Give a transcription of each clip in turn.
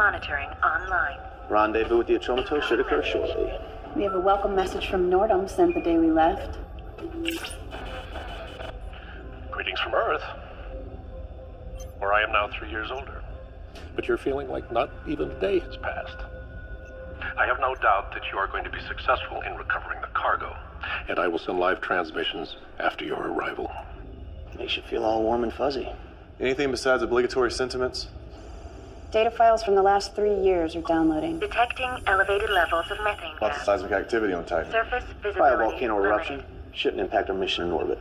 monitoring online. Rendezvous with the Atromatos should occur shortly. We have a welcome message from Nordum sent the day we left. Greetings from Earth, where I am now 3 years older. But you're feeling like not even a day has passed. I have no doubt that you are going to be successful in recovering the cargo, and I will send live transmissions after your arrival. Makes you feel all warm and fuzzy. Anything besides obligatory sentiments? Data files from the last 3 years are downloading. Detecting elevated levels of methane Lots of gas. seismic activity on Titan. Surface visibility By a volcano limited. eruption, shouldn't impact our mission in orbit.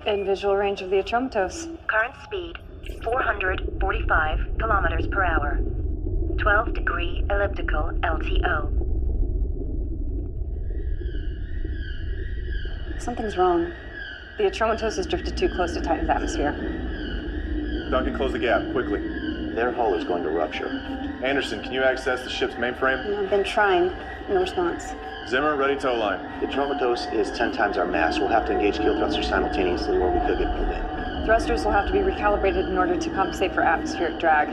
In visual range of the Atromatos. Current speed, 445 kilometers per hour. 12-degree elliptical LTO. Something's wrong. The Atromatos has drifted too close to Titan's atmosphere. Duncan, close the gap, quickly. Their hull is going to rupture. Anderson, can you access the ship's mainframe? I've been trying. No response. Zimmer, ready tow line. The Atromatos is 10 times our mass. We'll have to engage kill thrusters simultaneously or we could get pulled in. Thrusters will have to be recalibrated in order to compensate for atmospheric drag.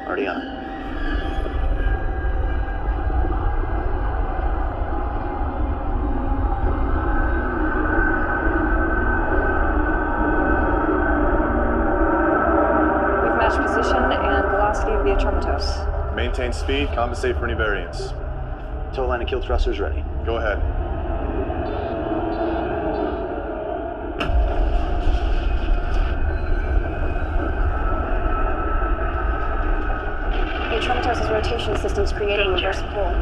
Already on. We've matched position and velocity of the Atromatos. Maintain speed, compensate for any variance. Tow line and kill thrusters ready. Go ahead. The Atromatos' rotation system's creating reverse pull.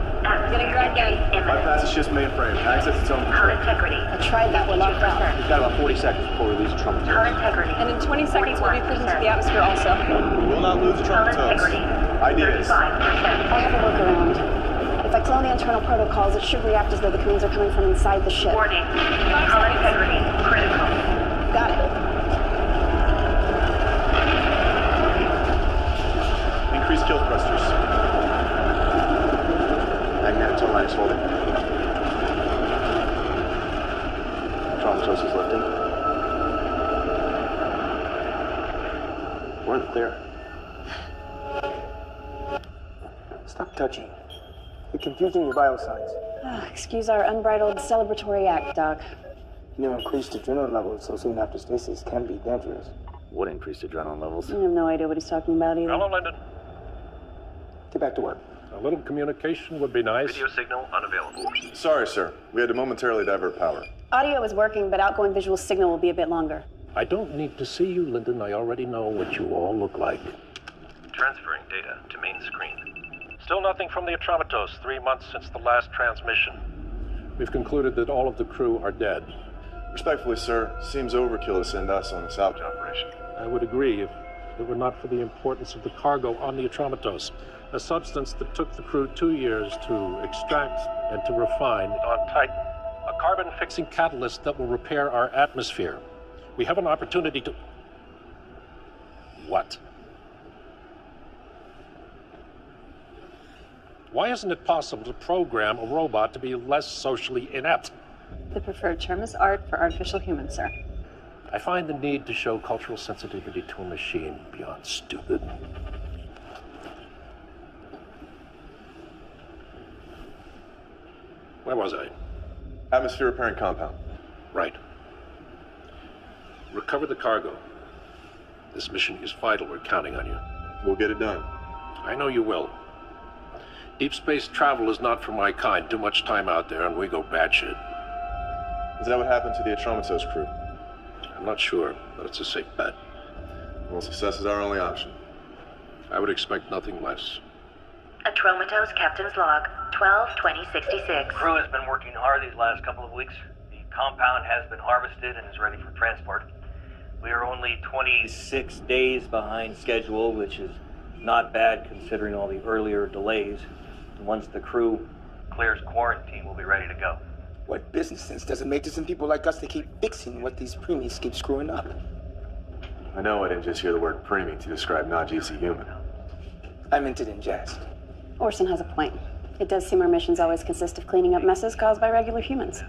Getting dragged in. Bypass the ship's mainframe. Access its own Hull control. integrity. I tried that, we're locked out. We've got about 40 seconds before we lose the Hull Atromatos. integrity. And in 20 seconds, we'll be cruising to the atmosphere also. We will not lose the Hull integrity. Atromatos. Ideas. 35%. I have a workaround. If I clone the internal protocols, it should react as though the commands are coming from inside the ship. Warning. Hull integrity critical. Got it. Increase kill thrusters. Magnetic tow line is holding. Atromatos is lifting. We're in the clear. Stop touching. You're confusing your vital signs. Excuse our unbridled celebratory act, Doc. You know, increased adrenaline levels so soon after stasis can be dangerous. What increased adrenaline levels? I have no idea what he's talking about either. Hello, Lyndon. Get back to work. A little communication would be nice. Video signal unavailable. Sorry, sir. We had to momentarily divert power. Audio is working, but outgoing visual signal will be a bit longer. I don't need to see you, Lyndon. I already know what you all look like. Transferring data to main screen. Still nothing from the Atromatos, 3 months since the last transmission. We've concluded that all of the crew are dead. Respectfully, sir, seems overkill to send us on a salvage operation. I would agree if it were not for the importance of the cargo on the Atromatos, a substance that took the crew 2 years to extract and to refine on Titan. A carbon-fixing catalyst that will repair our atmosphere. We have an opportunity to... What? Why isn't it possible to program a robot to be less socially inept? The preferred term is art for artificial humans, sir. I find the need to show cultural sensitivity to a machine beyond stupid. Where was I? Atmosphere repairing compound. Right. Recover the cargo. This mission is vital. We're counting on you. We'll get it done. I know you will. Deep space travel is not for my kind. Too much time out there and we go batshit. Is that what happened to the Atromatos crew? I'm not sure, but it's a safe bet. Well, success is our only option. I would expect nothing less. Atromatos Captain's Log, 12-2066. Crew has been working hard these last couple of weeks. The compound has been harvested and is ready for transport. We are only 26 days behind schedule, which is not bad considering all the earlier delays. And once the crew clears quarantine, we'll be ready to go. What business sense does it make to send people like us to keep fixing what these preemies keep screwing up? I know I didn't just hear the word preemie to describe non-GC human. I meant it in jest. Orson has a point. It does seem our missions always consist of cleaning up messes caused by regular humans.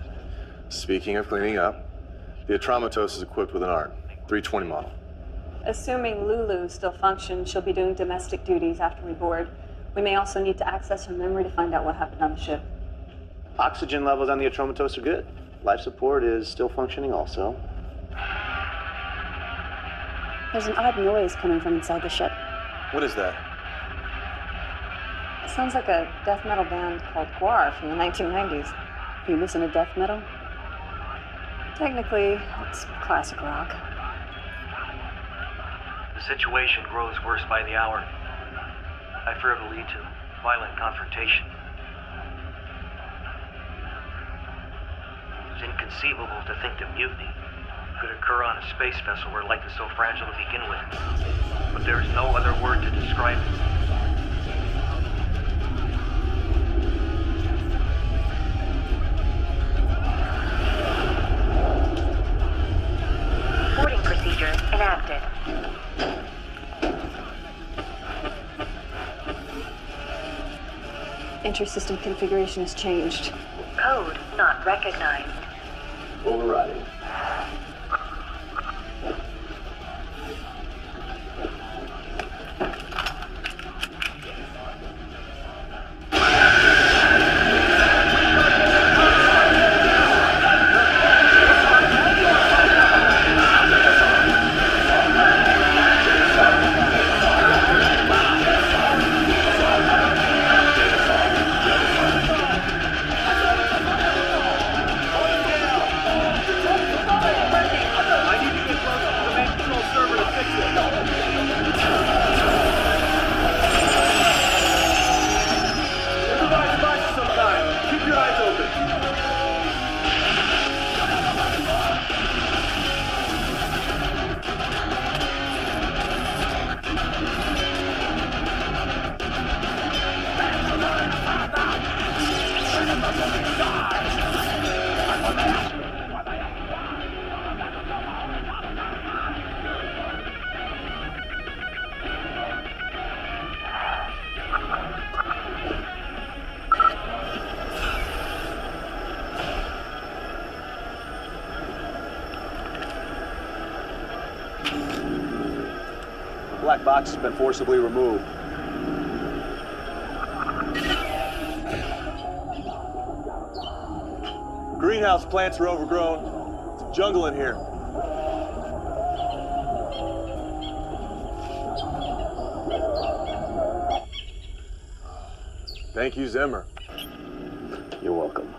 Speaking of cleaning up, the Atromatos is equipped with an ARC, 320 model. Assuming Lulu still functions, she'll be doing domestic duties after we board. We may also need to access her memory to find out what happened on the ship. Oxygen levels on the Atromatos are good. Life support is still functioning also. There's an odd noise coming from inside the ship. What is that? It sounds like a death metal band called Guar from the 1990s. You listen to death metal? Technically, it's classic rock. The situation grows worse by the hour. I fear it'll lead to violent confrontation. It's inconceivable to think that mutiny could occur on a space vessel where life is so fragile to begin with. But there is no other word to describe it. Boarding procedure enacted. Inter-system configuration has changed. Code not recognized. Overriding. Black box has been forcibly removed. Greenhouse plants are overgrown. It's a jungle in here. Thank you, Zimmer. You're welcome.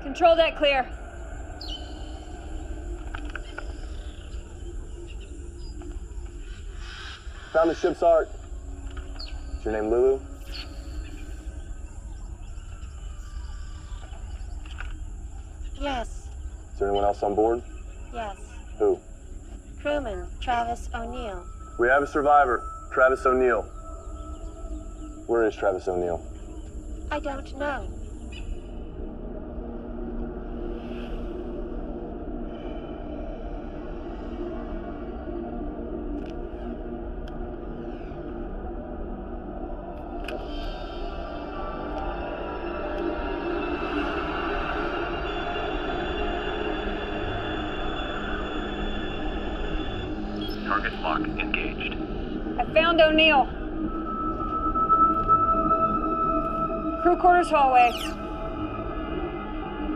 Control deck clear. Found the ship's art. Is your name Lulu? Yes, Is there anyone else on board? yes. Who? Crewman Travis O'Neill. We have a survivor, Travis O'Neill. Where is Travis O'Neill? I don't know. Target lock engaged. I found O'Neill. Crew quarters hallway.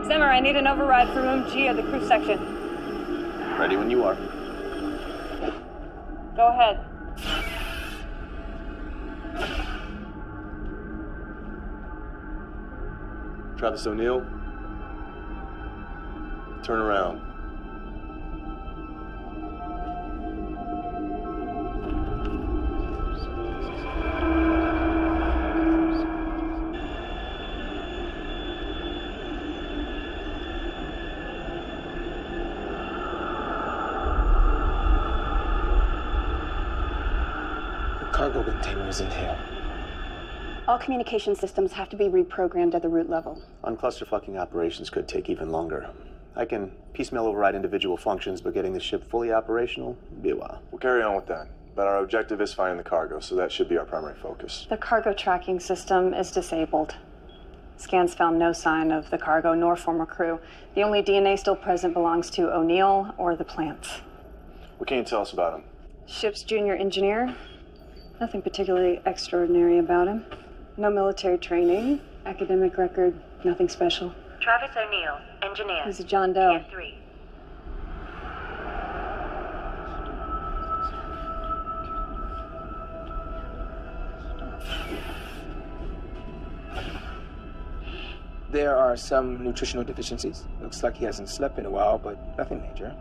Zimmer, I need an override for room G of the crew section. Ready when you are. Go ahead. Travis O'Neill? Turn around. Cargo container is in here. All communication systems have to be reprogrammed at the root level. Unclusterfucking operations could take even longer. I can piecemeal override individual functions, but getting the ship fully operational would be a while. We'll carry on with that. But our objective is finding the cargo, so that should be our primary focus. The cargo tracking system is disabled. Scans found no sign of the cargo nor former crew. The only DNA still present belongs to O'Neill or the plants. What can you tell us about him? Ship's junior engineer. Nothing particularly extraordinary about him. No military training, academic record, nothing special. Travis O'Neill, engineer. He's a John Doe. Tier 3. There are some nutritional deficiencies. Looks like he hasn't slept in a while, but nothing major.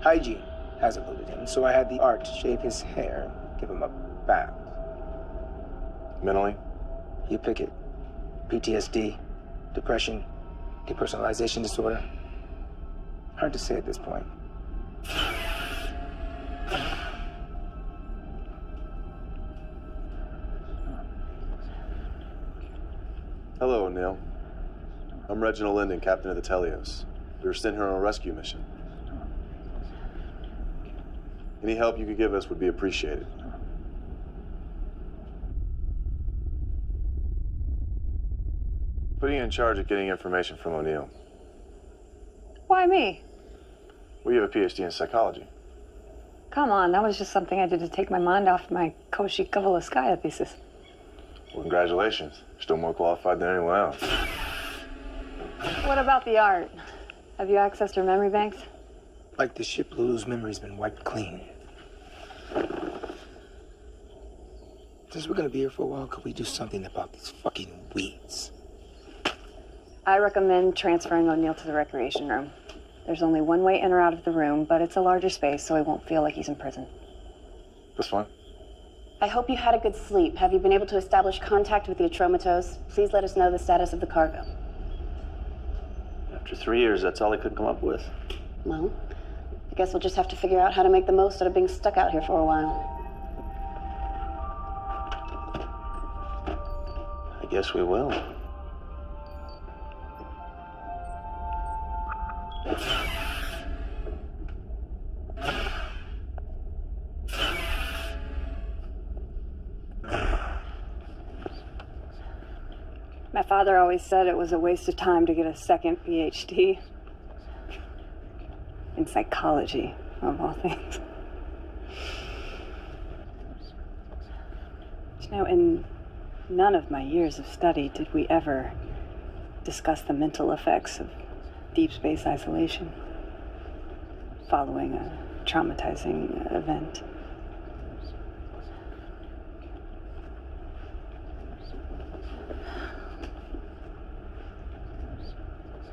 Hygiene has eluded him, so I had the art shave his hair, give him a bath. Mentally? You pick it. PTSD, depression, depersonalization disorder. Hard to say at this point. Hello, O'Neill. I'm Reginald Linden, captain of the Telios. We were sent here on a rescue mission. Any help you could give us would be appreciated. Putting you in charge of getting information from O'Neill. Why me? We have a PhD in psychology. Come on, that was just something I did to take my mind off my Koshi Kavalaskaya thesis. Well, congratulations. You're still more qualified than anyone else. What about the art? Have you accessed her memory banks? Like the ship, Lulu's memory's been wiped clean. Since we're gonna be here for a while, could we do something about these fucking weeds? I recommend transferring O'Neill to the recreation room. There's only one way in or out of the room, but it's a larger space, so he won't feel like he's in prison. That's fine. I hope you had a good sleep. Have you been able to establish contact with the Atromatos? Please let us know the status of the cargo. After 3 years, that's all I could come up with. Well, I guess we'll just have to figure out how to make the most out of being stuck out here for a while. I guess we will. My father always said it was a waste of time to get a second PhD. In psychology, of all things. You know, in none of my years of study did we ever discuss the mental effects of deep space isolation following a traumatizing event.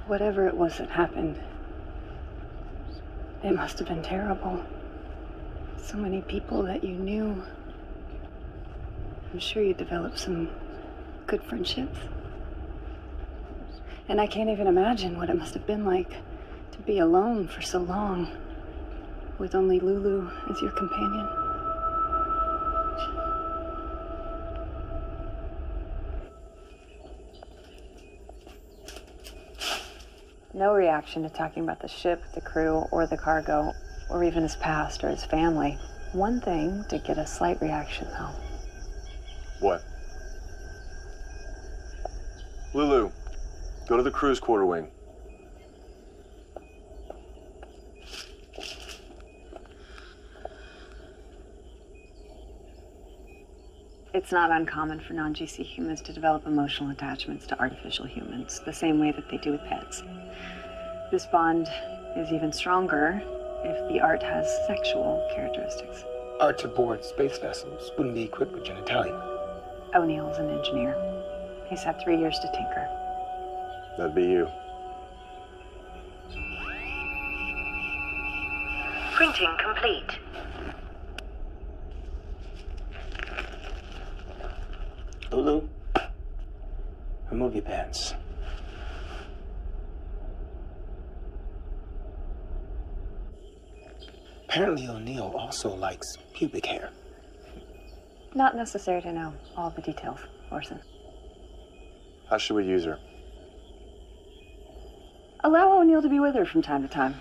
Whatever it was that happened, it must have been terrible. So many people that you knew. I'm sure you developed some good friendships. And I can't even imagine what it must have been like to be alone for so long, with only Lulu as your companion. No reaction to talking about the ship, the crew, or the cargo, or even his past or his family. One thing did get a slight reaction, though. What? Lulu, go to the crew's quarter wing. It's not uncommon for non-GC humans to develop emotional attachments to artificial humans, the same way that they do with pets. This bond is even stronger if the art has sexual characteristics. Art aboard space vessels wouldn't be equipped with genitalia. O'Neill's an engineer. He's had 3 years to tinker. That'd be you. Printing complete. Lulu, remove your pants. Apparently O'Neill also likes pubic hair. Not necessary to know all the details, Orson. How should we use her? Allow O'Neill to be with her from time to time.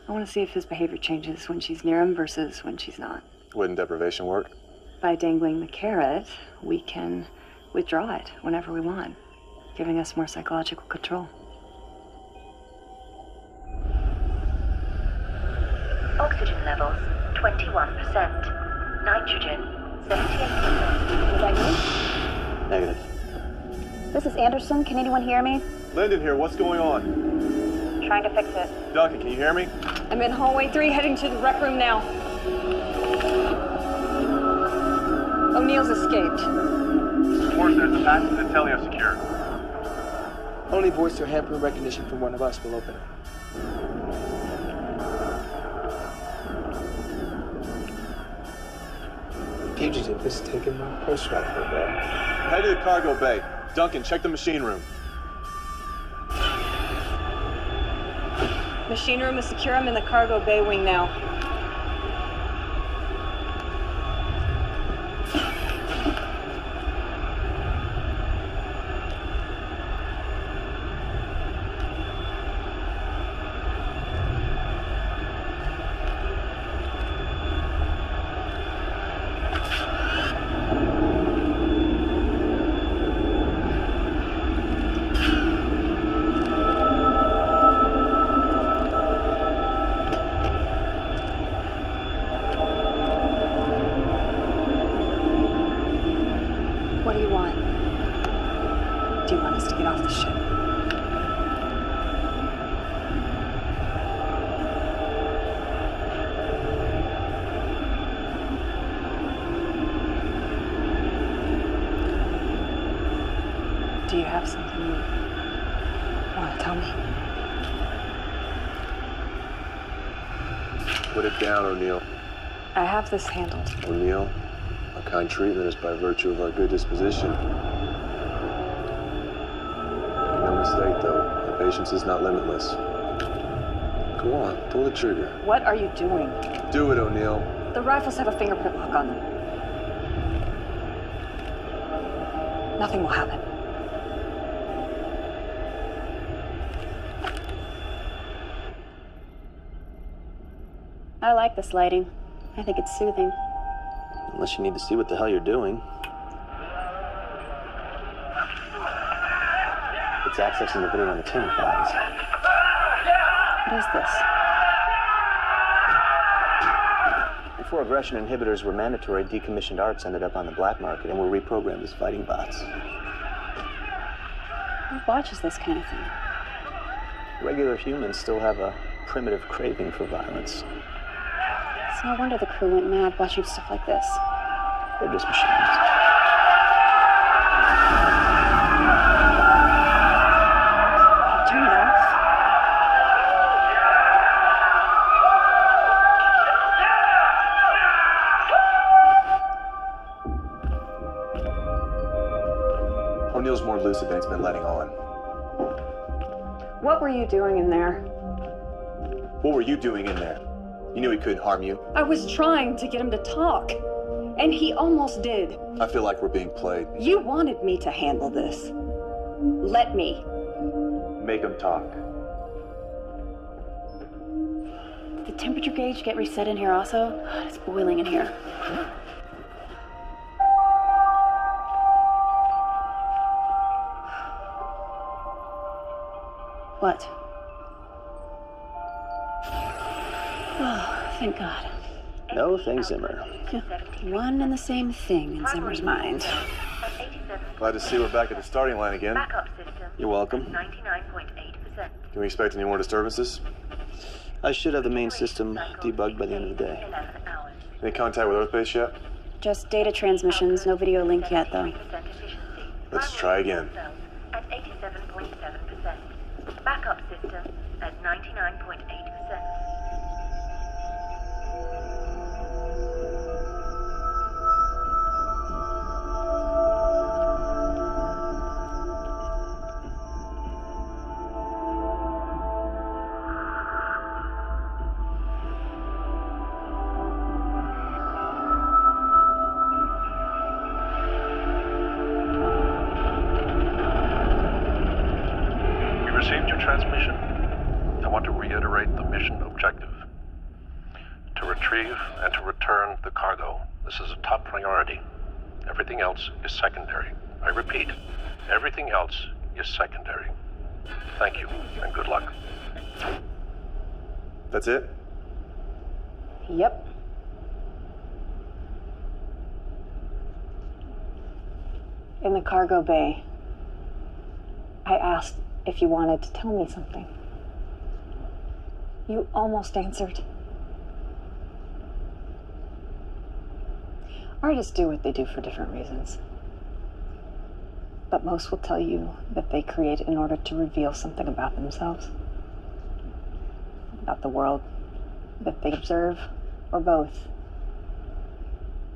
I want to see if his behavior changes when she's near him versus when she's not. Wouldn't deprivation work? By dangling the carrot, we can withdraw it whenever we want, giving us more psychological control. Oxygen levels 21%. Nitrogen 78%. Was that you? Negative. This is Anderson. Can anyone hear me? Lyndon here, what's going on? Trying to fix it. Duncan, can you hear me? I'm in hallway 3, heading to the rec room now. O'Neill's escaped. Forster, the path to the Telio secure. Only voice or handprint recognition from one of us will open it. Fugitive has taken my purse rifle back. Head to the cargo bay. Duncan, check the machine room. Machine room is secure. I'm in the cargo bay wing now. What do you want? Do you want us to get off the ship? Do you have something you want to tell me? Put it down, O'Neill. I have this handled. O'Neill, our kind treatment is by virtue of our good disposition. Make no mistake, though, our patience is not limitless. Go on, pull the trigger. What are you doing? Do it, O'Neill. The rifles have a fingerprint lock on them. Nothing will happen. I like this lighting. I think it's soothing. Unless you need to see what the hell you're doing. It's accessing the video on the tin files. What is this? Before aggression inhibitors were mandatory, decommissioned arts ended up on the black market and were reprogrammed as fighting bots. Who watches this kind of thing? Regular humans still have a primitive craving for violence. It's no wonder the crew went mad watching stuff like this. They're just machines. Turn it off. O'Neill's more lucid than he's been letting on. What were you doing in there? What were you doing in there? You knew he couldn't harm you. I was trying to get him to talk, and he almost did. I feel like we're being played. You wanted me to handle this. Let me. Make him talk. Did the temperature gauge get reset in here also? God, it's boiling in here. What? Oh, thank God. No, thanks, Zimmer. One and the same thing in Zimmer's mind. Glad to see we're back at the starting line again. Backup system. You're welcome. 99.8%. Can we expect any more disturbances? I should have the main system debugged by the end of the day. 11 hours. Any contact with Earthbase yet? Just data transmissions, no video link yet, though. 73% efficiency. Let's try again. At 87.7%. Backup system at 99.8%. We received your transmission. retrieve and to return the cargo. This is a top priority. Everything else is secondary. I repeat, everything else is secondary. Thank you, and good luck. That's it? Yep. In the cargo bay, I asked if you wanted to tell me something. You almost answered. Artists do what they do for different reasons. But most will tell you that they create in order to reveal something about themselves, about the world that they observe, or both.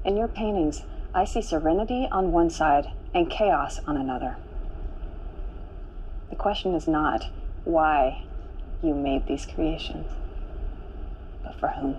In your paintings, I see serenity on one side and chaos on another. The question is not why you made these creations, but for whom.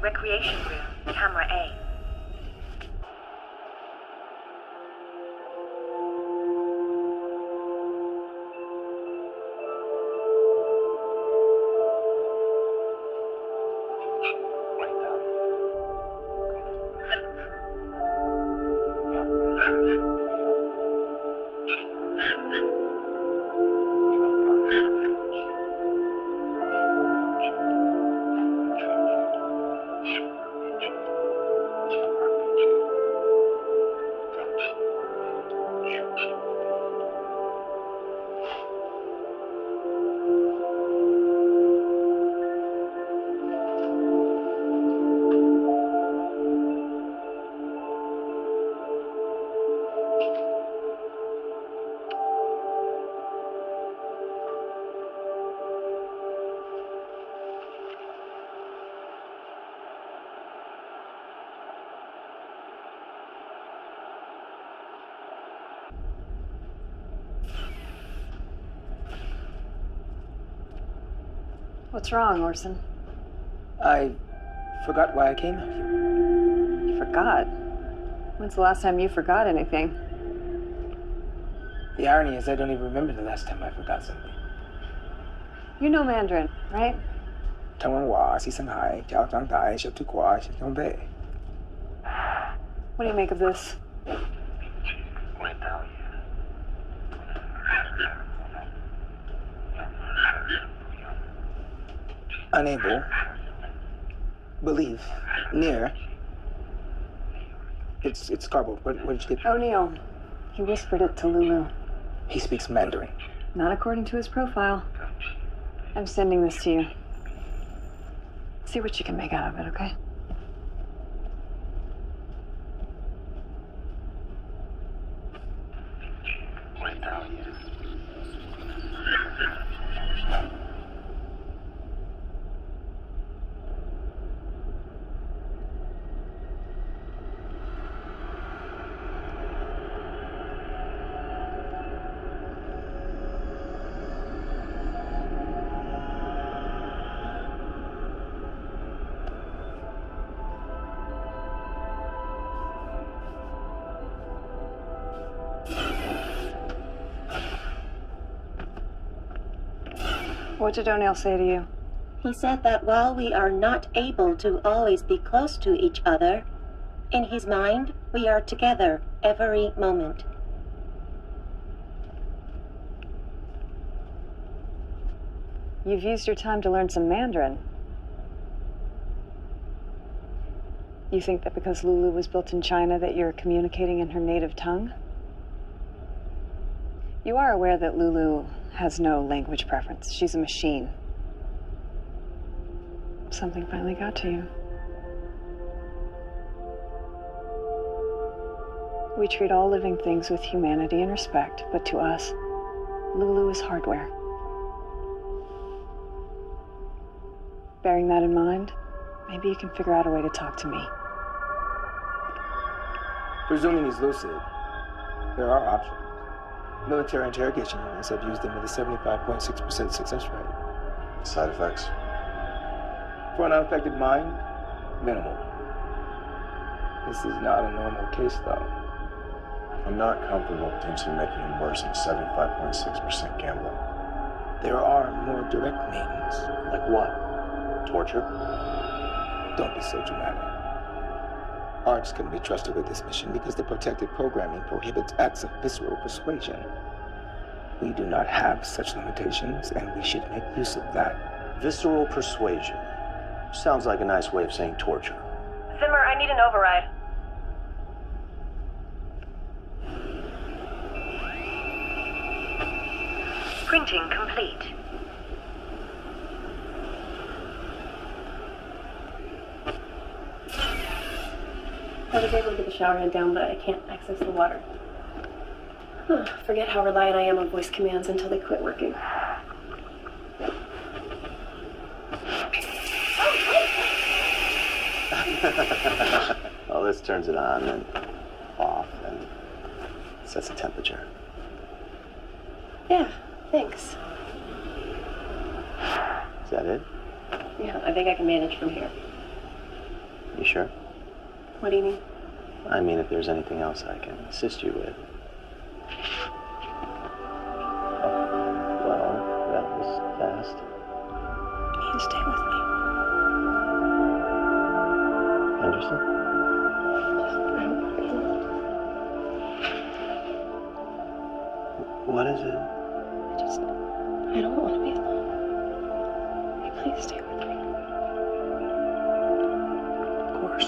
Recreation room, camera A. What's wrong, Orson? I forgot why I came out here. You forgot? When's the last time you forgot anything? The irony is I don't even remember the last time I forgot something. You know Mandarin, right? 台湾话是上海，教长大，学读过，学东北。 What do you make of this? Unable. Believe. Near. It's garbled. Where did you get? O'Neill. He whispered it to Lulu. He speaks Mandarin. Not according to his profile. I'm sending this to you. See what you can make out of it, okay? What did O'Neill say to you? He said that while we are not able to always be close to each other, in his mind, we are together every moment. You've used your time to learn some Mandarin. You think that because Lulu was built in China that you're communicating in her native tongue? You are aware that Lulu has no language preference. She's a machine. Something finally got to you. We treat all living things with humanity and respect, but to us, Lulu is hardware. Bearing that in mind, maybe you can figure out a way to talk to me. Presuming he's lucid, there are options. Military interrogation units have used them with a 75.6% success rate. Side effects? For an unaffected mind, minimal. This is not a normal case, though. I'm not comfortable potentially making him worse than 75.6% gambling. There are more direct means. Like what? Torture? Don't be so dramatic. Arts can be trusted with this mission because the protected programming prohibits acts of visceral persuasion. We do not have such limitations, and we should make use of that. Visceral persuasion. Sounds like a nice way of saying torture. Zimmer, I need an override. Printing complete. I was able to get the shower head down, but I can't access the water. Forget how reliant I am on voice commands until they quit working. Well, this turns it on and off and sets the temperature. Yeah, thanks. Is that it? Yeah, I think I can manage from here. You sure? What do you mean? I mean, if there's anything else I can assist you with. Oh, well, that was fast. You stay with me. Anderson? What is it? I don't want to be alone. Will you please stay with me? Of course.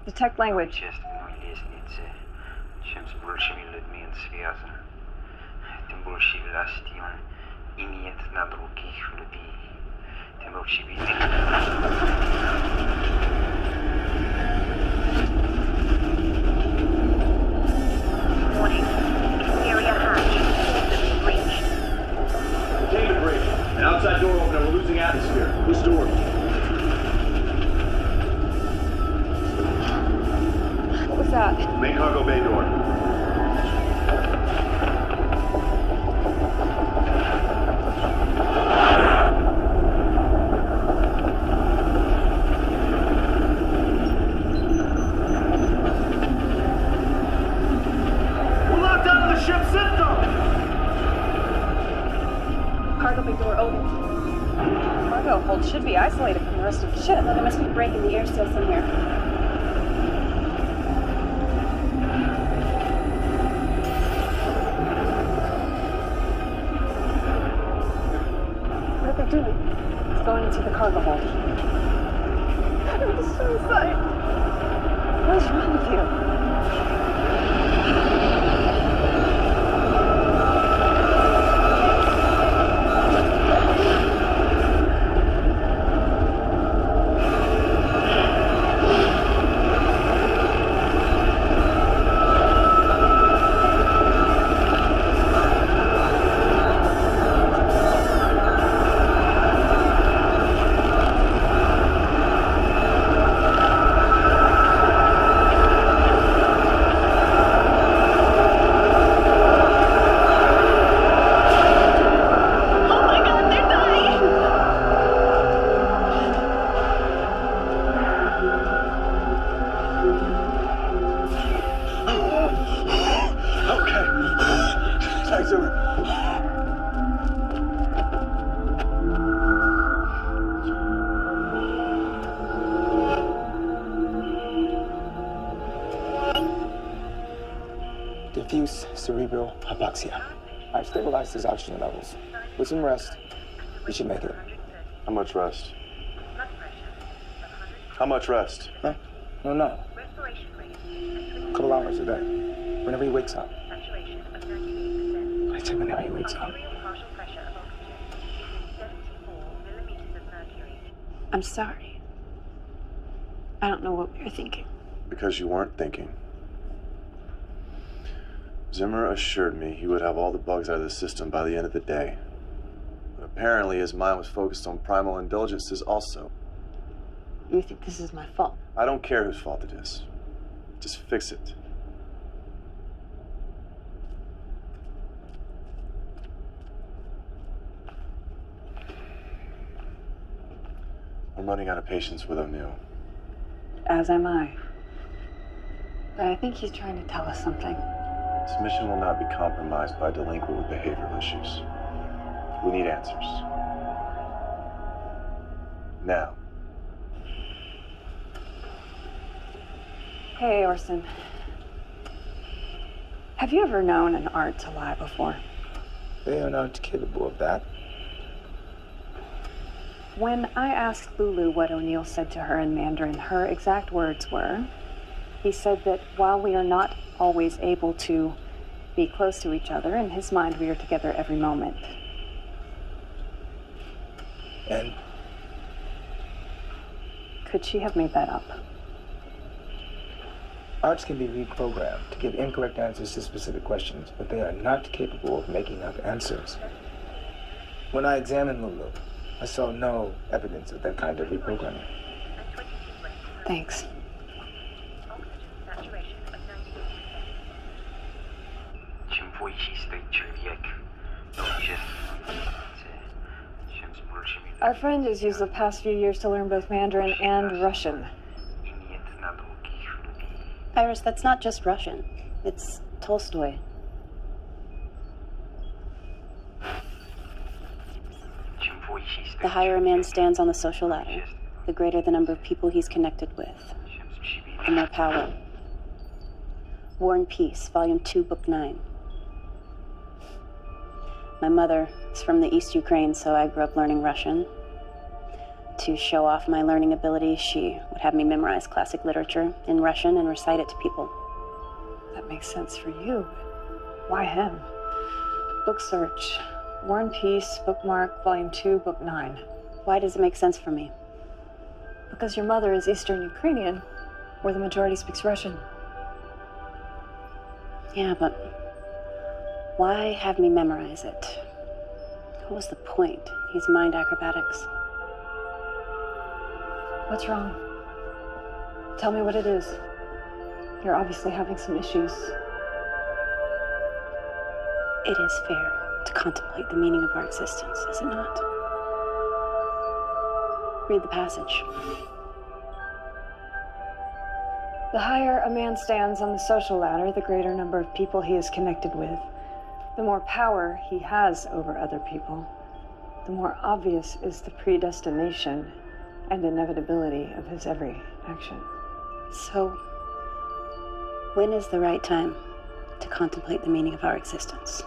Detect language. Warning. Interior hatch. Breached. Containment breach. An outside door open and we're losing atmosphere. Which door? What was that? Main cargo bay door. We're locked out of the ship's system! Cargo bay door open. Cargo hold should be isolated from the rest of the ship. There must be a break in the air seal somewhere. What are they doing? It's going into the cargo hold. It's suicide. What is wrong with you? Thanks, Zimmer. Diffuse cerebral hypoxia. I've stabilized his oxygen levels. With some rest, we should make it. How much rest? How much rest? Huh? No. Respiration rate. A couple hours a day. Whenever he wakes up. Saturation. text him whenever he wakes up. Partial pressure of oxygen. 74 millimeters of mercury. I'm sorry. I don't know what we were thinking. Because you weren't thinking. Zimmer assured me he would have all the bugs out of the system by the end of the day. But apparently his mind was focused on primal indulgences also. You think this is my fault? I don't care whose fault it is. Just fix it. I'm running out of patience with O'Neill. As am I. But I think he's trying to tell us something. This mission will not be compromised by a delinquent with behavioral issues. We need answers. Now. Hey, Orson. Have you ever known an art to lie before? They are not capable of that. When I asked Lulu what O'Neill said to her in Mandarin, her exact words were, he said that while we are not always able to be close to each other, in his mind we are together every moment. And could she have made that up? arts can be reprogrammed to give incorrect answers to specific questions, but they are not capable of making up answers. When I examined Lulu, I saw no evidence of that kind of reprogramming. Thanks. Our friend has used the past few years to learn both Mandarin and Russian. Iris, that's not just Russian. It's Tolstoy. The higher a man stands on the social ladder, the greater the number of people he's connected with, the more power. War and Peace, Volume 2, Book 9. My mother is from the East Ukraine, so I grew up learning Russian. To show off my learning ability, she would have me memorize classic literature in Russian and recite it to people. That makes sense for you. Why him? Book search. War and Peace, bookmark, Volume 2, Book 9. Why does it make sense for me? Because your mother is Eastern Ukrainian, where the majority speaks Russian. Yeah, but why have me memorize it? What was the point? These mind acrobatics. What's wrong? Tell me what it is. You're obviously having some issues. It is fair to contemplate the meaning of our existence, is it not? Read the passage. The higher a man stands on the social ladder, the greater number of people he is connected with, the more power he has over other people, the more obvious is the predestination and inevitability of his every action. So, when is the right time to contemplate the meaning of our existence?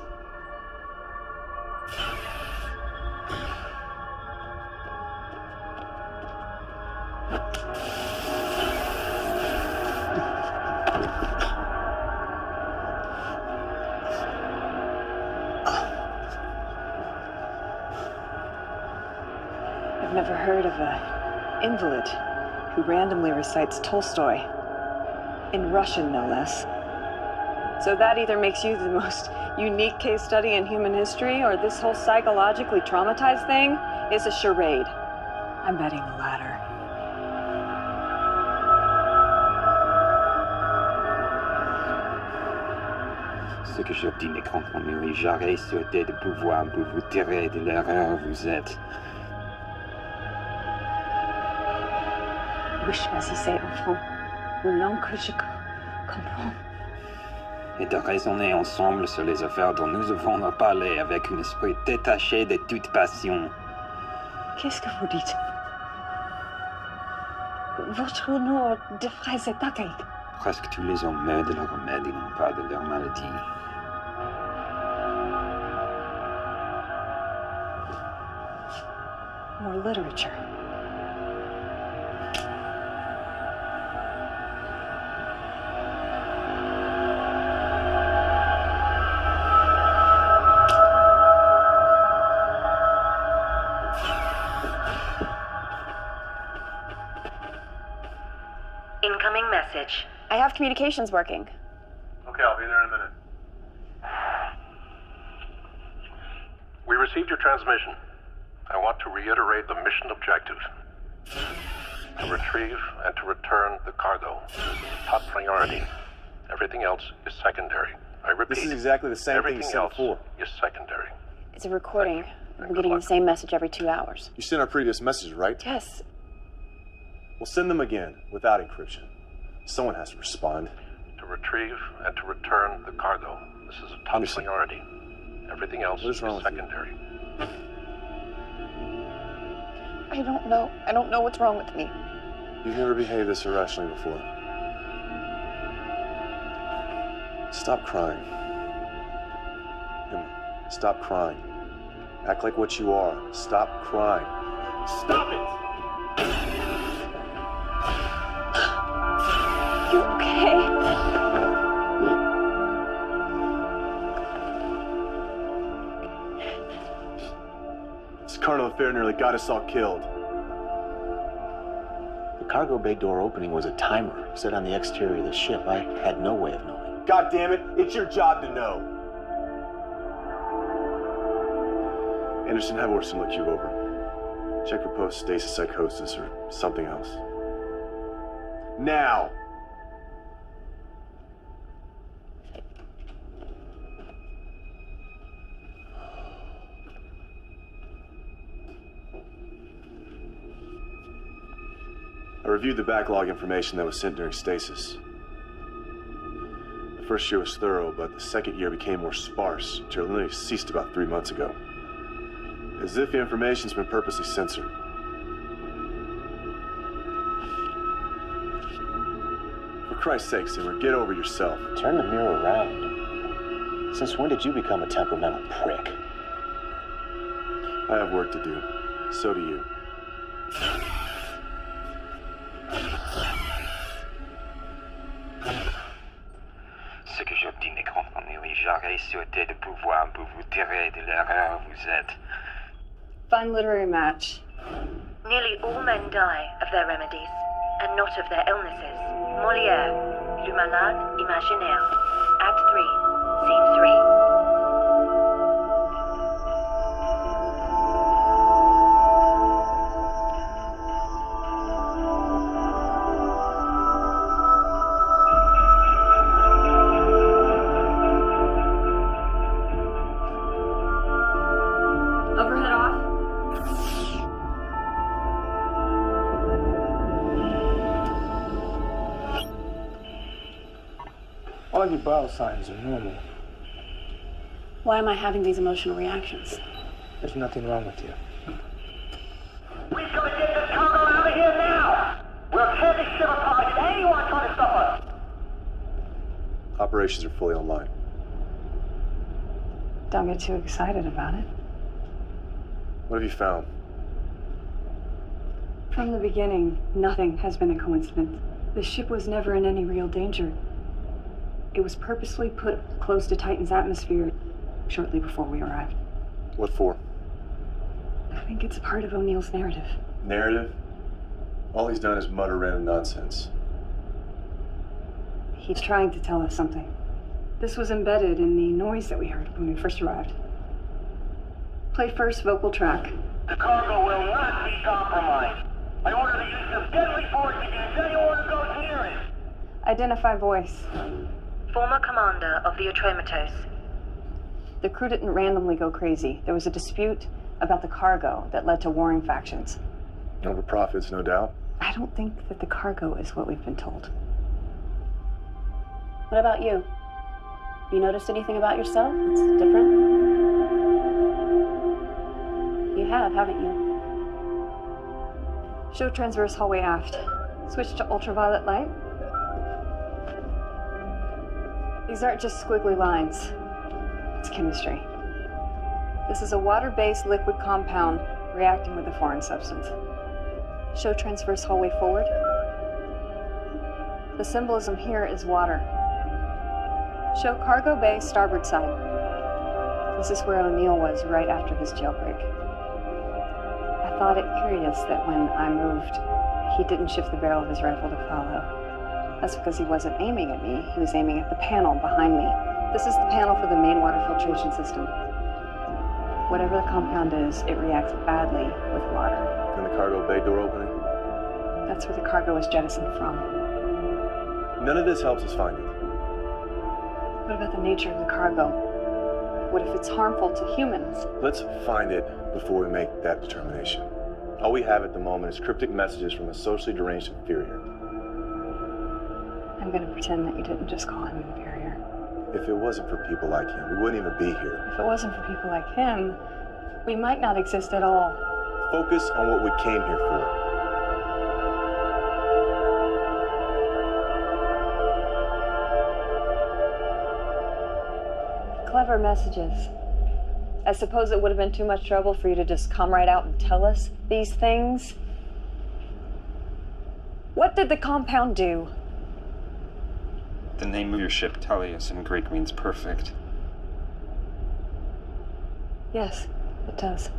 I've never heard of an invalid who randomly recites Tolstoy, in Russian no less. So that either makes you the most unique case study in human history, or this whole psychologically traumatized thing is a charade. I'm betting the latter. Ce que j'obtenais quand on me j'aurais souhaité de pouvoir vous tirer de l'erreur où vous êtes. Oui, choisissez, enfant, une langue que je comprends. Et de raisonner ensemble sur les affaires dont nous avons à parler avec un esprit détaché de toute passion. Qu'est-ce que vous dites? Votre nom de phrase est archaïque. Presque tous les hommes meurent de leur remède et non pas de leur maladie. More literature. communications working? Okay, I'll be there in a minute. We received your transmission. I want to reiterate the mission objective. To retrieve and to return the cargo. Top priority. Everything else is secondary. I repeat. This is exactly the same thing you said before. Is secondary. It's a recording. I'm getting the same message every 2 hours. You sent our previous messages, right? Yes. We'll send them again, without encryption. Someone has to respond. To retrieve and to return the cargo. This is a top priority. Everything else is secondary. I don't know. I don't know what's wrong with me. You've never behaved this irrationally before. Stop crying. Emma, stop crying. Act like what you are. Stop crying. Stop it! You okay? This carnal affair nearly got us all killed. The cargo bay door opening was a timer set on the exterior of the ship. I had no way of knowing. God damn it, it's your job to know. Anderson, have Orson look you over. Check for post-stasis psychosis or something else. Now! I reviewed the backlog information that was sent during stasis. The first year was thorough, but the second year became more sparse, until it literally ceased about 3 months ago. As if the information's been purposely censored. For Christ's sake, Simmer, get over yourself. Turn the mirror around. Since when did you become a temperamental prick? I have work to do. So do you. Ce que j'obtenais comprendre, oui, j'aurais souhaité de pouvoir vous tirer de l'erreur où vous êtes. Fun literary match. Nearly all men die of their remedies, and not of their illnesses. Molière, Le Malade Imaginaire, Act 3, Scene 3. All of your vital signs are normal. Why am I having these emotional reactions? There's nothing wrong with you. We gotta get this cargo out of here now! We'll tear this ship apart if anyone tries to stop us! Operations are fully online. Don't get too excited about it. What have you found? From the beginning, nothing has been a coincidence. The ship was never in any real danger. It was purposely put close to Titan's atmosphere shortly before we arrived. What for? I think it's part of O'Neill's narrative. Narrative? All he's done is mutter random nonsense. He's trying to tell us something. This was embedded in the noise that we heard when we first arrived. Play first vocal track. The cargo will not be compromised. I order the use of deadly force against anyone who goes near it. Identify voice. Former commander of the Atrematos. The crew didn't randomly go crazy. There was a dispute about the cargo that led to warring factions. Over profits, no doubt. I don't think that the cargo is what we've been told. What about you? You noticed anything about yourself that's different? You have, haven't you? Show transverse hallway aft. Switch to ultraviolet light. These aren't just squiggly lines. It's chemistry. This is a water-based liquid compound reacting with a foreign substance. Show transverse hallway forward. The symbolism here is water. Show cargo bay starboard side. This is where O'Neill was right after his jailbreak. I thought it curious that when I moved, he didn't shift the barrel of his rifle to follow. That's because he wasn't aiming at me. He was aiming at the panel behind me. This is the panel for the main water filtration system. Whatever the compound is, it reacts badly with water. And the cargo bay door opening? That's where the cargo was jettisoned from. None of this helps us find it. What about the nature of the cargo? What if it's harmful to humans? Let's find it before we make that determination. All we have at the moment is cryptic messages from a socially deranged inferior. I'm gonna pretend that you didn't just call him inferior. If it wasn't for people like him, we wouldn't even be here. If it wasn't for people like him, we might not exist at all. Focus on what we came here for. Clever messages. I suppose it would have been too much trouble for you to just come right out and tell us these things. What did the compound do? The name of your ship, Talius, in Greek means perfect. Yes, it does.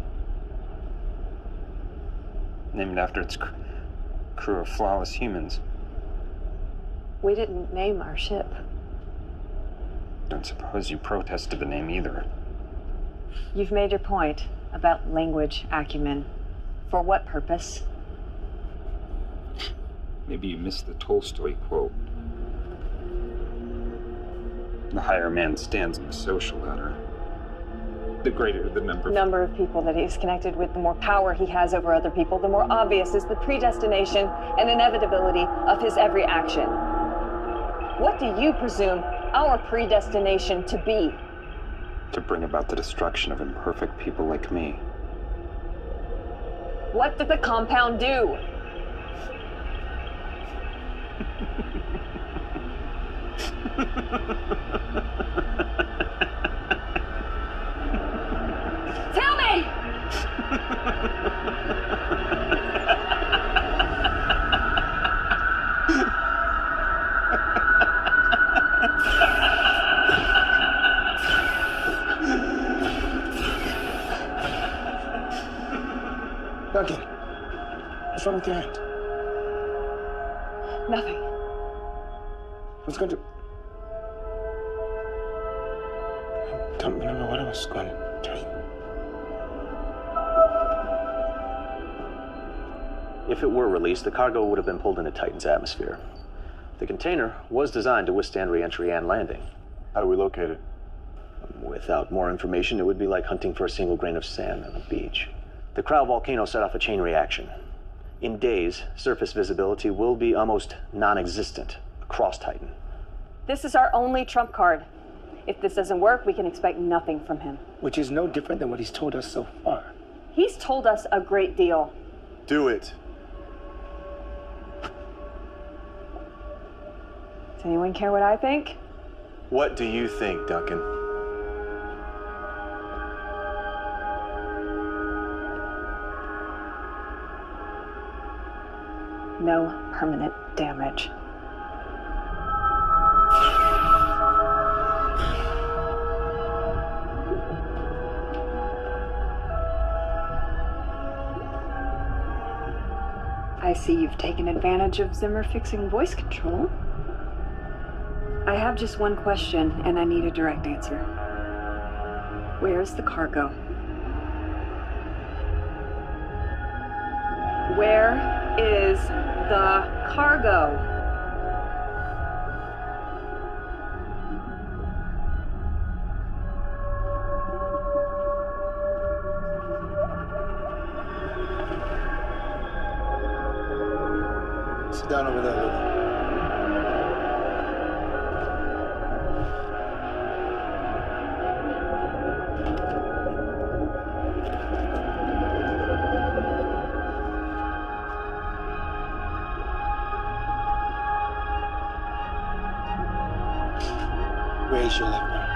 Named after its crew of flawless humans. We didn't name our ship. Don't suppose you protested the name either. You've made your point about language acumen. For what purpose? Maybe you missed the Tolstoy quote. The higher man stands on the social ladder. The greater the number of people that he's connected with, the more power he has over other people, the more obvious is the predestination and inevitability of his every action. What do you presume our predestination to be? To bring about the destruction of imperfect people like me. What did the compound do? Tell me! Duncan, what's wrong with your hand? Nothing. What's going to... I don't remember what I was going to tell you. If it were released, the cargo would have been pulled into Titan's atmosphere. The container was designed to withstand re-entry and landing. How do we locate it? Without more information, it would be like hunting for a single grain of sand on a beach. The Krau volcano set off a chain reaction. In days, surface visibility will be almost non-existent across Titan. This is our only trump card. If this doesn't work, we can expect nothing from him. Which is no different than what he's told us so far. He's told us a great deal. Do it. Does anyone care what I think? What do you think, Duncan? No permanent damage. I see you've taken advantage of Zimmer fixing voice control. I have just one question, and I need a direct answer. Where's the cargo? Where is the cargo? Sit down over there, Lily. Raise your left arm.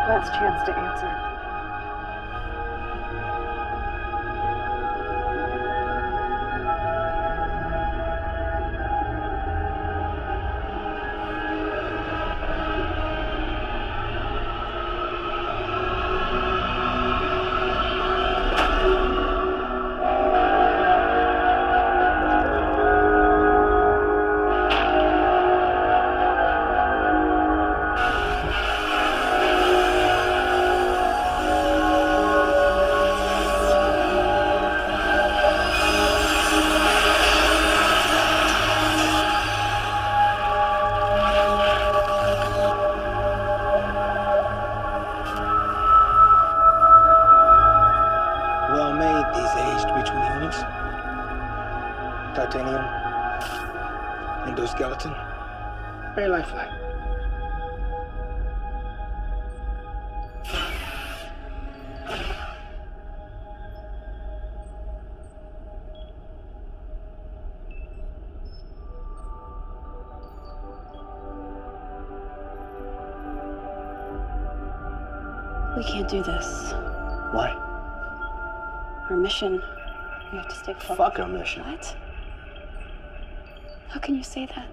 Last chance to answer. Endoskeleton. Very lifelike. We can't do this. Why? Our mission. We have to stay focused. Fuck our mission. What? How can you say that?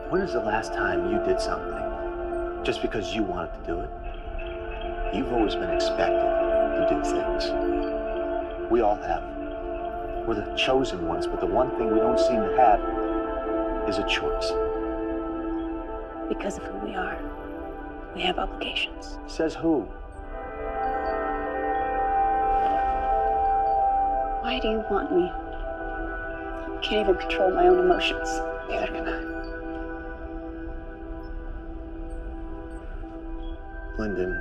When is the last time you did something just because you wanted to do it? You've always been expected to do things. We all have. We're the chosen ones, but the one thing we don't seem to have is a choice. Because of who we are. We have obligations. Says who? Why do you want me? I can't even control my own emotions. Neither can I. Lyndon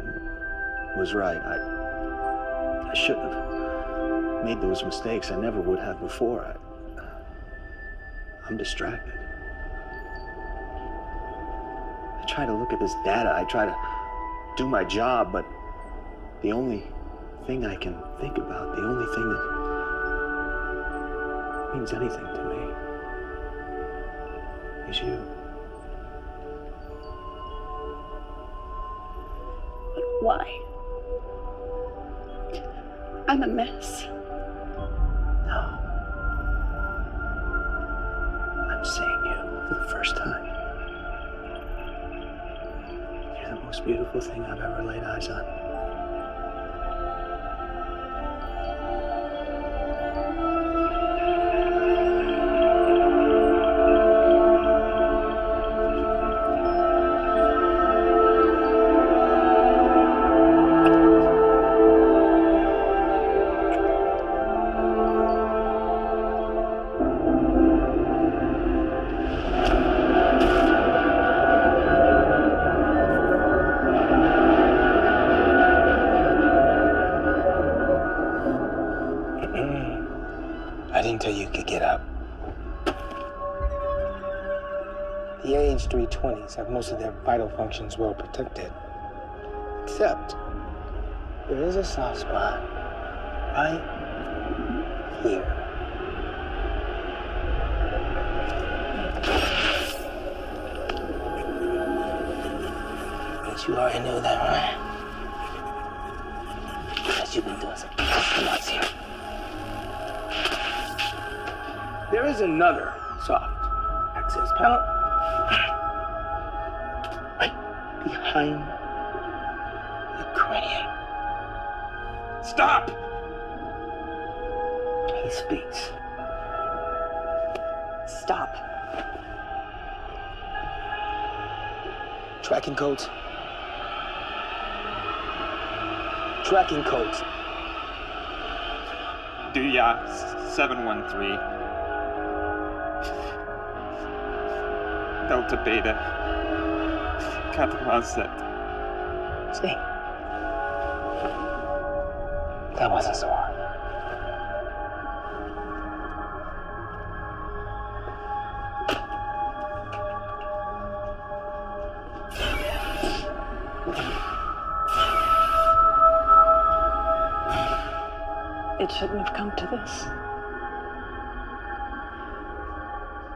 was right. I shouldn't have made those mistakes. I never would have before. I'm distracted. I try to look at this data. I try to do my job, but the only thing I can think about, the only thing that means anything to me is you. But why? I'm a mess. No. I'm seeing you for the first time. You're the most beautiful thing I've ever laid eyes on. I didn't tell you you could get up. The AH-320s have most of their vital functions well protected. Except, there is a soft spot right here. But you already know that, right? Because you've been doing some customizing here. There is another soft access panel right behind the cranium. Stop! He speaks. Stop. Tracking codes. Tracking codes. Duya 713. Delta Beta 87. See? That wasn't so hard. It shouldn't have come to this.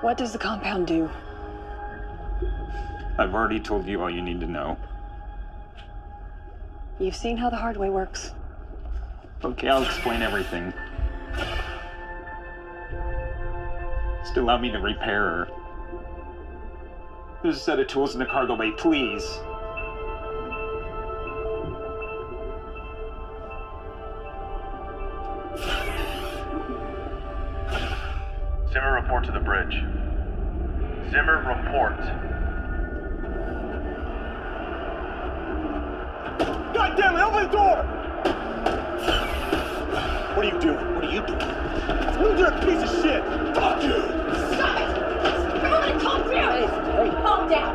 What does the compound do? I've already told you all you need to know. You've seen how the hard way works. Okay, I'll explain everything. Just allow me to repair her. There's a set of tools in the cargo bay, please. Zimmer, report to the bridge. Zimmer, report. God damn it, open the door! What are you doing? What are you doing? You're a piece of shit! Fuck you! Stop it! Everybody calm down! Hey. Calm down!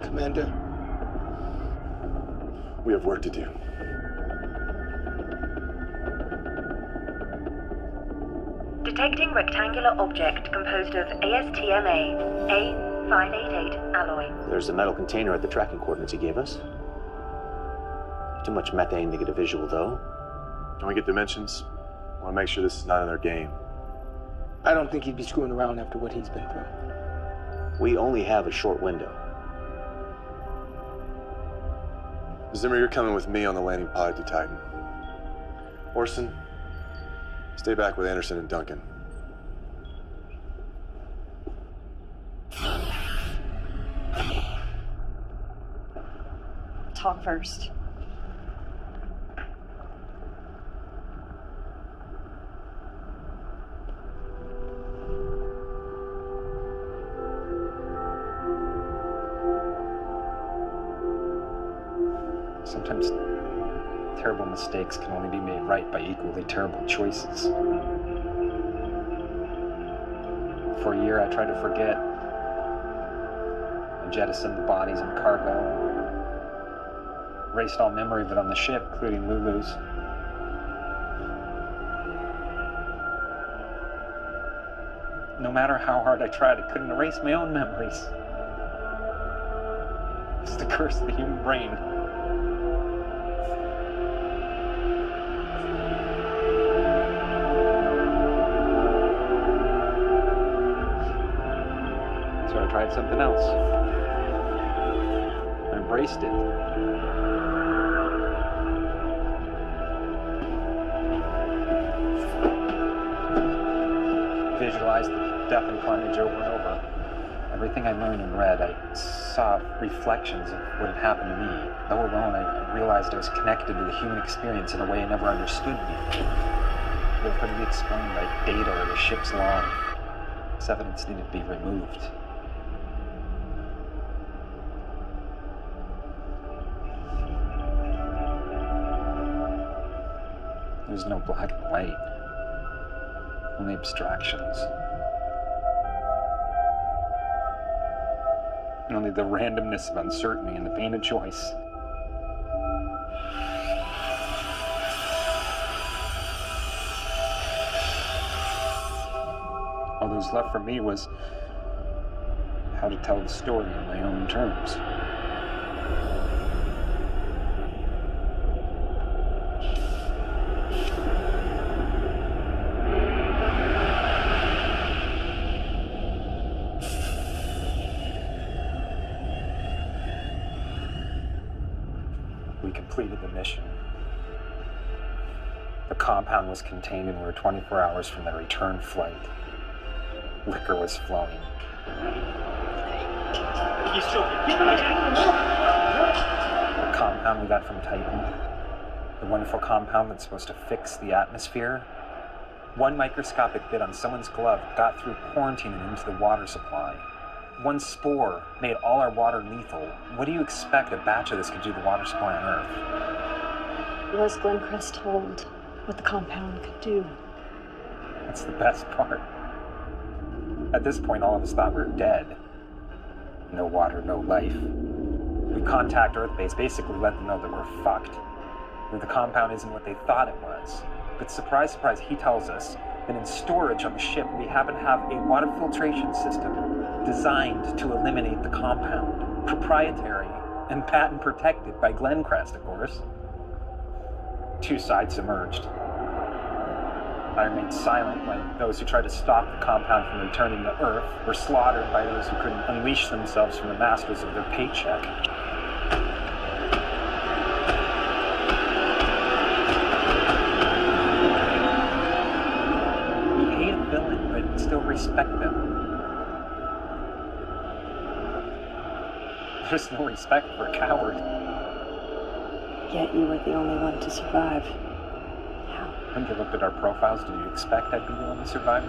Commander, We have work to do. Detecting rectangular object composed of ASTMA A588 alloy. There's a metal container at the tracking coordinates he gave us. Too much methane to get a visual, though. Can we get dimensions? I want to make sure this is not in their game. I don't think he'd be screwing around after what he's been through. We only have a short window. Zimmer, you're coming with me on the landing pod to Titan. Orson, stay back with Anderson and Duncan. Talk first. Sometimes terrible mistakes can only be made right by equally terrible choices. For a year, I tried to forget. I jettisoned the bodies and cargo. Erased all memory of it on the ship, including Lulu's. No matter how hard I tried, I couldn't erase my own memories. It's the curse of the human brain. So I tried something else. I embraced it. Visualized the death and carnage over and over. Everything I learned and read, I saw reflections of what had happened to me. Though alone, I realized I was connected to the human experience in a way I never understood before. It couldn't be explained by data or the ship's log. This evidence needed to be removed. There's no black and white, only abstractions. And only the randomness of uncertainty and the pain of choice. All that was left for me was how to tell the story on my own terms. We completed the mission. The compound was contained and we were 24 hours from the return flight. Liquor was flowing. The compound we got from Titan, the wonderful compound that's supposed to fix the atmosphere, one microscopic bit on someone's glove got through quarantine and into the water supply. One spore made all our water lethal. What do you expect a batch of this could do to the water supply on Earth? Was Glencrest told what the compound could do? That's the best part. At this point, all of us thought we were dead. No water, no life. We contact Earthbase, basically let them know that we're fucked. That the compound isn't what they thought it was. But surprise, surprise, he tells us that in storage on the ship, we happen to have a water filtration system designed to eliminate the compound. Proprietary and patent protected by Glencrest, of course. Two sides emerged. I remained silent when those who tried to stop the compound from returning to Earth were slaughtered by those who couldn't unleash themselves from the masters of their paycheck. We hate a villain, but still respect them. There's no respect for a coward. Yet you were the only one to survive. When you looked at our profiles, did you expect I'd be the only survivor?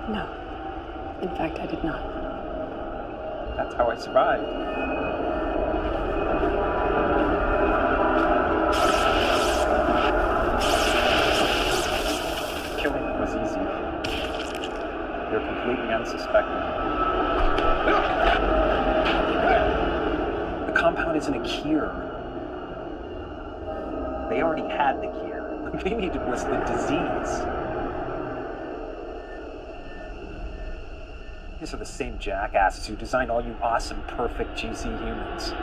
No. In fact, I did not. That's how I survived. Killing them was easy. They're completely unsuspecting. The compound isn't a cure. They already had the cure. What they needed was the disease. These are the same jackasses who designed all you awesome, perfect GC humans.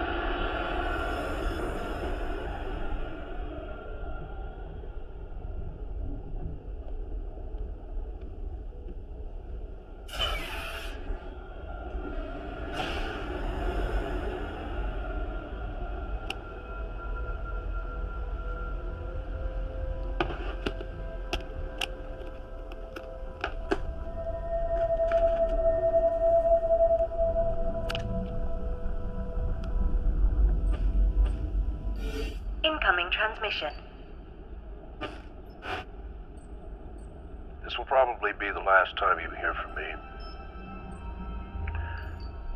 Incoming transmission. This will probably be the last time you hear from me.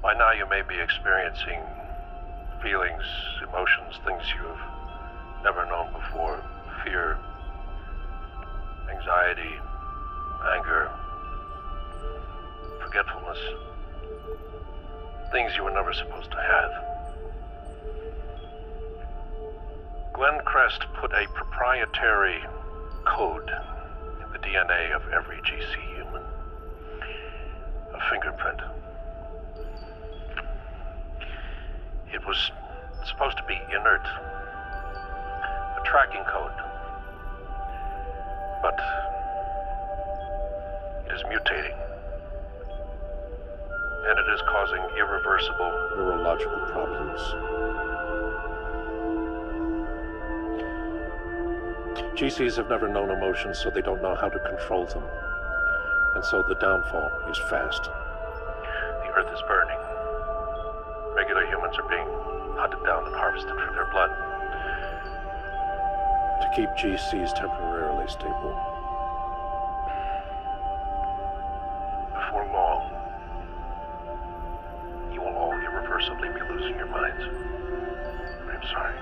By now you may be experiencing feelings, emotions, things you've never known before. Fear, anxiety, anger, forgetfulness. Things you were never supposed to have. Glenn Crest put a proprietary code in the DNA of every GC human. A fingerprint. It was supposed to be inert. A tracking code. But it is mutating. And it is causing irreversible neurological problems. GCs have never known emotions, so they don't know how to control them. And so the downfall is fast. The Earth is burning. Regular humans are being hunted down and harvested for their blood. To keep GCs temporarily stable. Before long, you will all irreversibly be losing your minds. I'm sorry.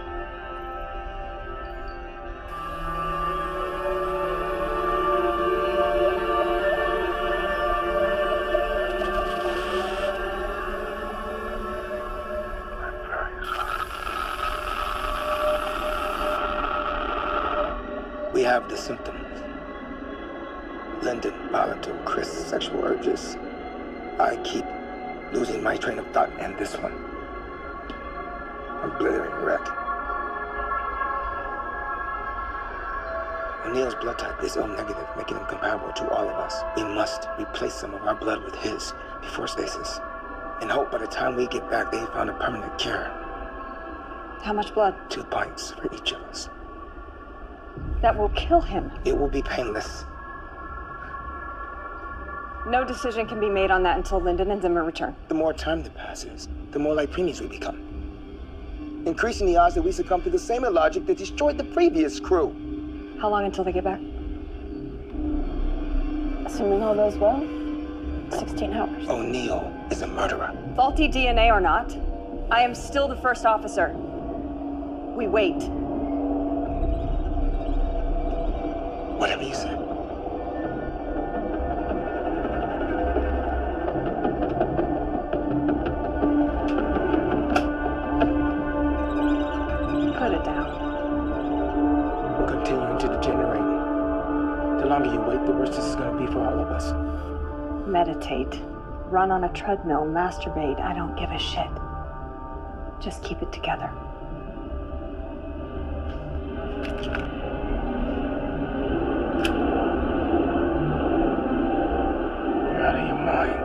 We have the symptoms. Linden, volatile, Chris, sexual urges. I keep losing my train of thought, and this one. A blithering wreck. O'Neill's blood type is O negative, making him comparable to all of us. We must replace some of our blood with his before stasis. And hope by the time we get back, they found a permanent cure. How much blood? 2 pints for each of us. That will kill him. It will be painless. No decision can be made on that until Linden and Zimmer return. The more time that passes, the more like preemies we become. Increasing the odds that we succumb to the same illogic that destroyed the previous crew. How long until they get back? Assuming all goes well, 16 hours. O'Neill is a murderer. Faulty DNA or not, I am still the first officer. We wait. Whatever you say. Put it down. We're continuing to degenerate. The longer you wait, the worse this is going to be for all of us. Meditate. Run on a treadmill. Masturbate. I don't give a shit. Just keep it together. You're out of your mind.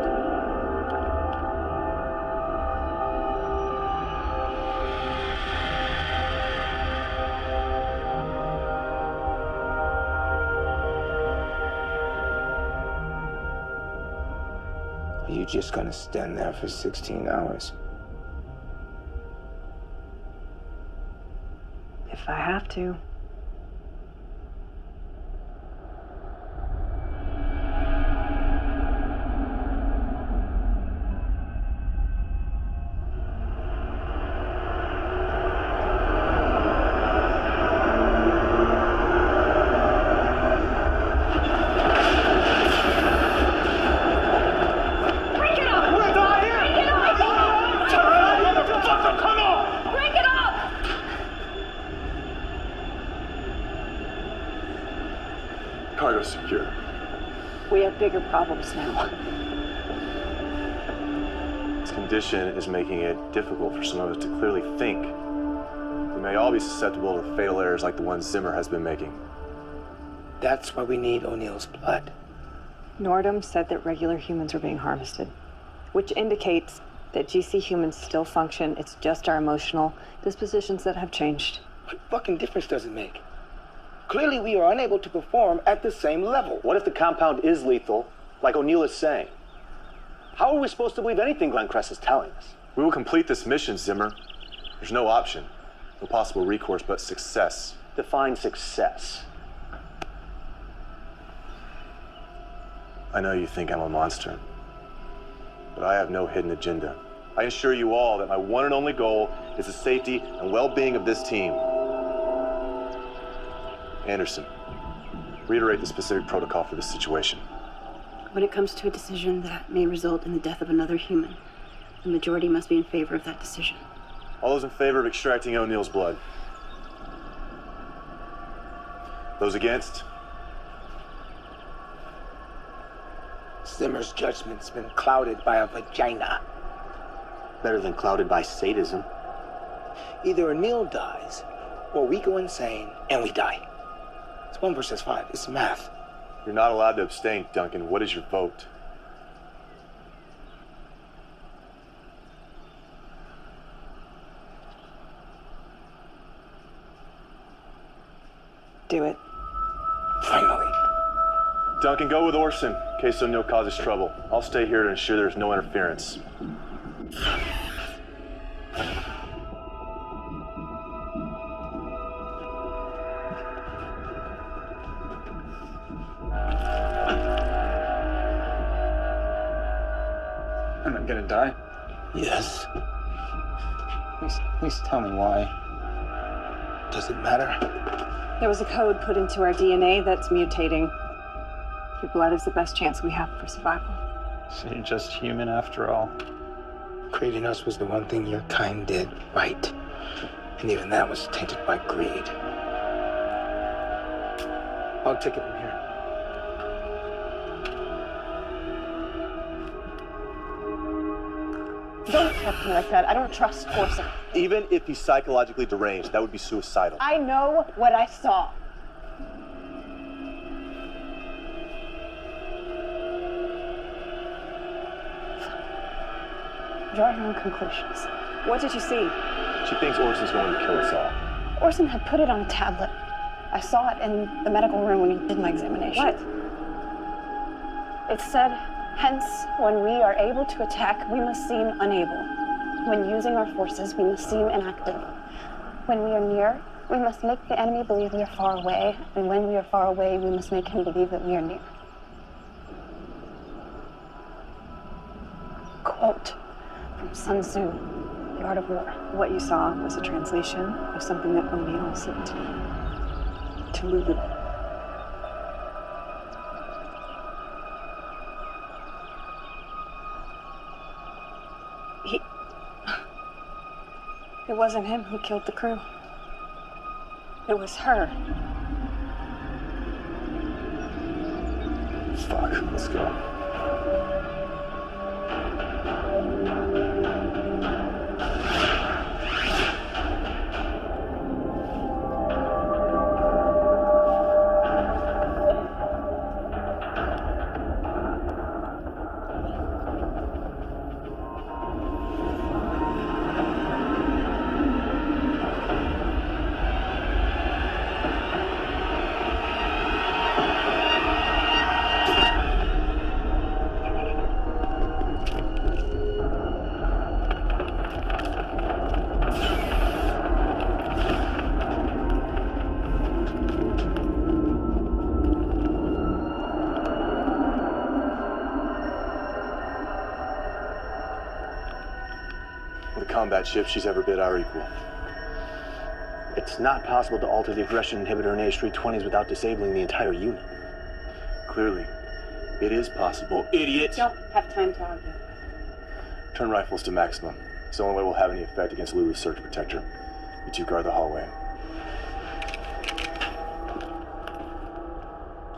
Are you just gonna stand there for 16 hours? If I have to. Cargo secure. We have bigger problems now. O'Neill's condition is making it difficult for some of us to clearly think. We may all be susceptible to fatal errors like the ones Zimmer has been making. That's why we need O'Neill's blood. Nordum said that regular humans are being harvested, which indicates that GC humans still function. It's just our emotional dispositions that have changed. What fucking difference does it make? Clearly we are unable to perform at the same level. What if the compound is lethal, like O'Neill is saying? How are we supposed to believe anything Glencrest is telling us? We will complete this mission, Zimmer. There's no option. No possible recourse but success. Define success. I know you think I'm a monster, but I have no hidden agenda. I assure you all that my one and only goal is the safety and well-being of this team. Anderson, reiterate the specific protocol for this situation. When it comes to a decision that may result in the death of another human, the majority must be in favor of that decision. All those in favor of extracting O'Neill's blood? Those against? Zimmer's judgment's been clouded by a vagina. Better than clouded by sadism. Either O'Neill dies, or we go insane and we die. It's 1 versus 5. It's math. You're not allowed to abstain, Duncan. What is your vote? Do it. Finally. Duncan, go with Orson, in case O'Neill causes trouble. I'll stay here to ensure there's no interference. I'm not gonna die. Yes. Please tell me why. Does it matter? There was a code put into our DNA that's mutating. Your blood is the best chance we have for survival. So you're just human after all. Creating us was the one thing your kind did right. And even that was tainted by greed. I'll take it from here. Don't talk to me like that. I don't trust Orson. Even if he's psychologically deranged, that would be suicidal. I know what I saw. Draw your own conclusions. What did you see? She thinks Orson's going to kill us all. Orson had put it on a tablet. I saw it in the medical room when he did my examination. What? It said, hence, when we are able to attack, we must seem unable. When using our forces, we must seem inactive. When we are near, we must make the enemy believe we are far away, and when we are far away, we must make him believe that we are near. Quote from Sun Tzu, The Art of War. What you saw was a translation of something that O'Neill said to Lulu. It wasn't him who killed the crew. It was her. Fuck, let's go. Combat ship she's ever bid our equal. It's not possible to alter the aggression inhibitor in AH-320s without disabling the entire unit. Clearly, it is possible, idiot! Don't have time to argue. Turn rifles to maximum. It's the only way we'll have any effect against Lulu's surge protector. You two guard the hallway.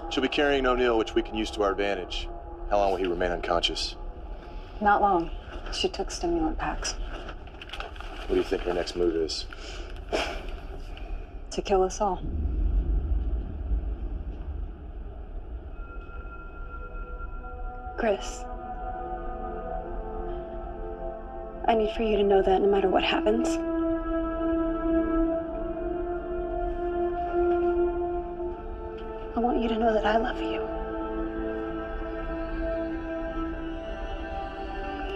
She'll be carrying O'Neill, which we can use to our advantage. How long will he remain unconscious? Not long. She took stimulant packs. What do you think her next move is? To kill us all. Chris, I need for you to know that no matter what happens, I want you to know that I love you.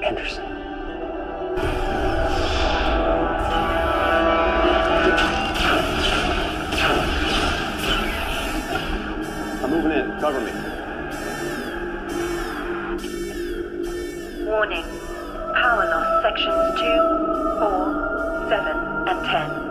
Anderson. I'm moving in. Cover me. Warning. Power loss sections 2, 4, 7, and 10.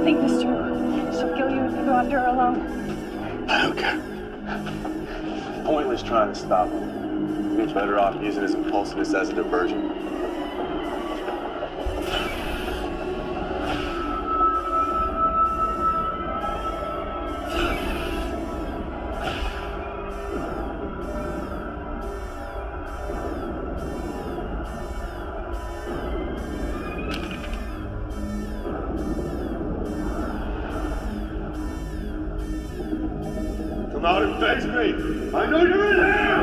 Think this through. She'll kill you if you go after her alone. I don't care. Pointless trying to stop him. He's better off using his impulsiveness as a diversion. Come out and face me! I know you're in here!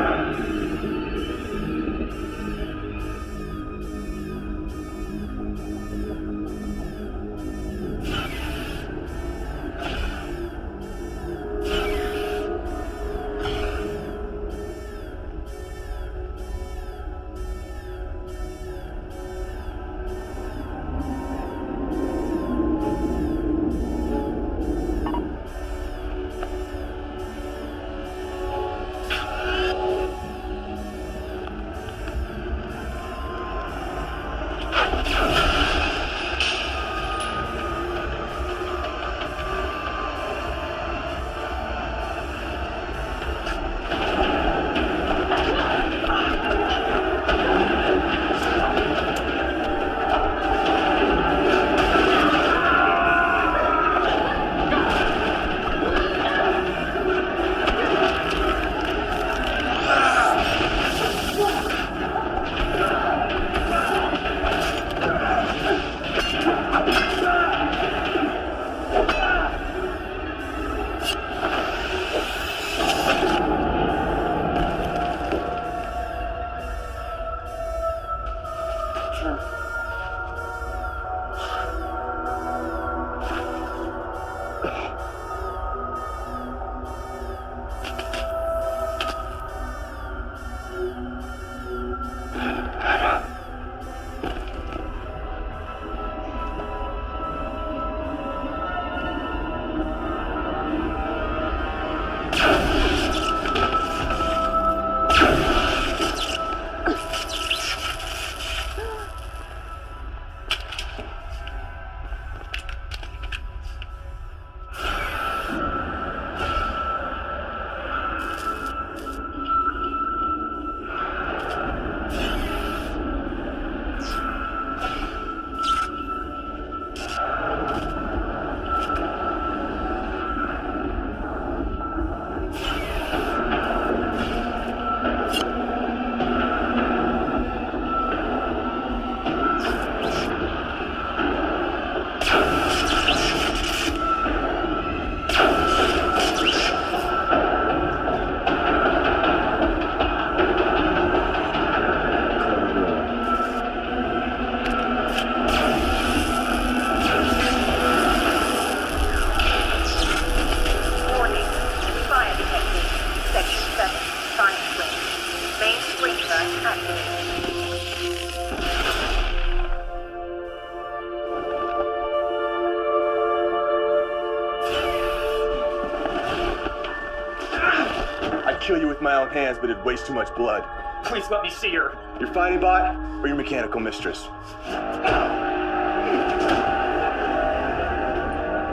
Kill you with my own hands, but it'd waste too much blood. Please let me see her. Your fighting bot or your mechanical mistress?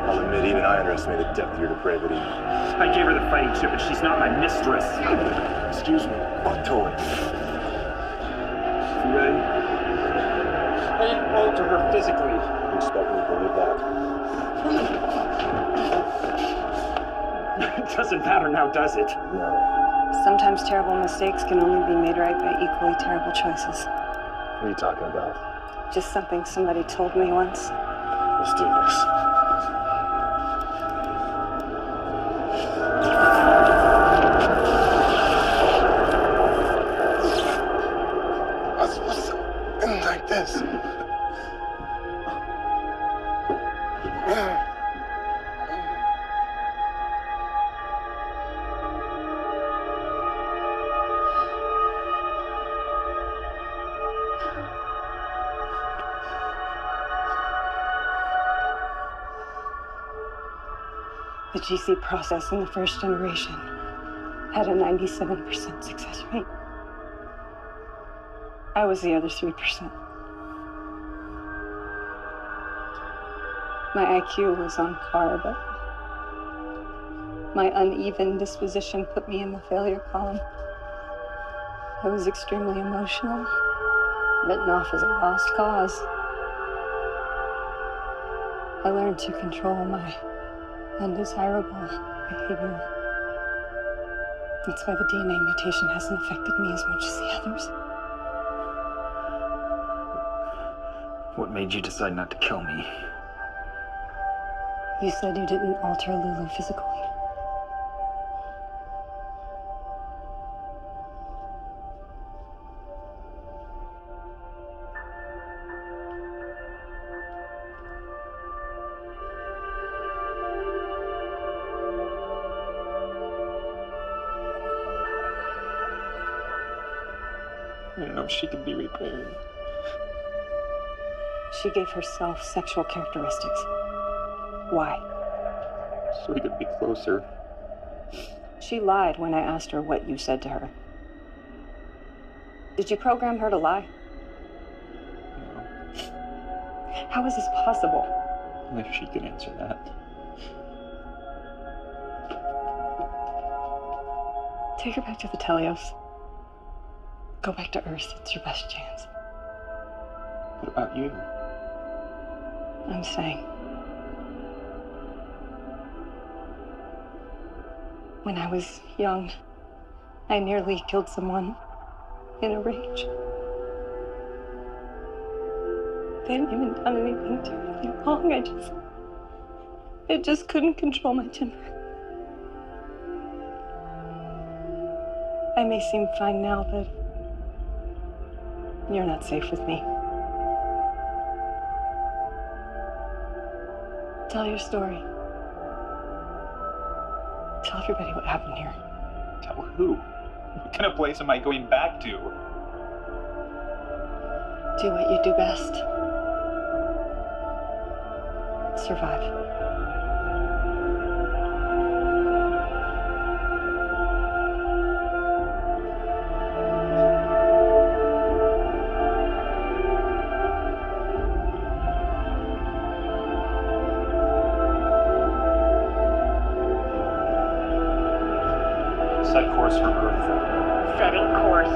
I'll admit admit, even I underestimate the depth of your depravity. I gave her the fighting chip, and she's not my mistress. Excuse me, what toy? You ready? I didn't alter her physically. You expect me to believe that? It doesn't matter now, does it? No. Sometimes terrible mistakes can only be made right by equally terrible choices. What are you talking about? Just something somebody told me once. Let's do this. What's like this? The GC process in the first generation had a 97% success rate. I was the other 3%. My IQ was on par, but my uneven disposition put me in the failure column. I was extremely emotional, written off as a lost cause. I learned to control my undesirable behavior. That's why the DNA mutation hasn't affected me as much as the others. What made you decide not to kill me? You said you didn't alter Lulu physically. I didn't know if she could be repaired. She gave herself sexual characteristics. Why? So we could be closer. She lied when I asked her what you said to her. Did you program her to lie? No. How is this possible? If she could answer that. Take her back to the Telios. Go back to Earth. It's your best chance. What about you? I'm saying, when I was young, I nearly killed someone in a rage. They hadn't even done anything terribly wrong. I just couldn't control my temper. I may seem fine now, but you're not safe with me. Tell your story. Tell everybody what happened here. Tell who? What kind of place am I going back to? Do what you do best. Survive. Set course for Earth. Setting course.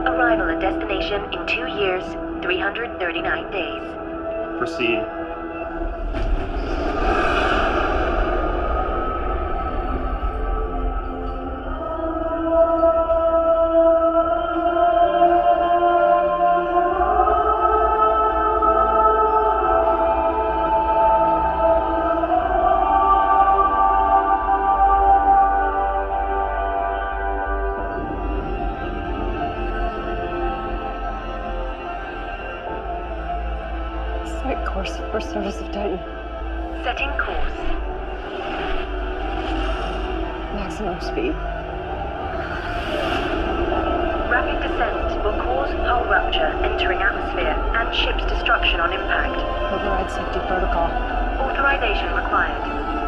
Arrival at destination in 2 years, 339 days. Proceed. Set course for Service of Titan. Setting course. Maximum speed. Rapid descent will cause hull rupture entering atmosphere and ship's destruction on impact. Override safety protocol. Authorization required.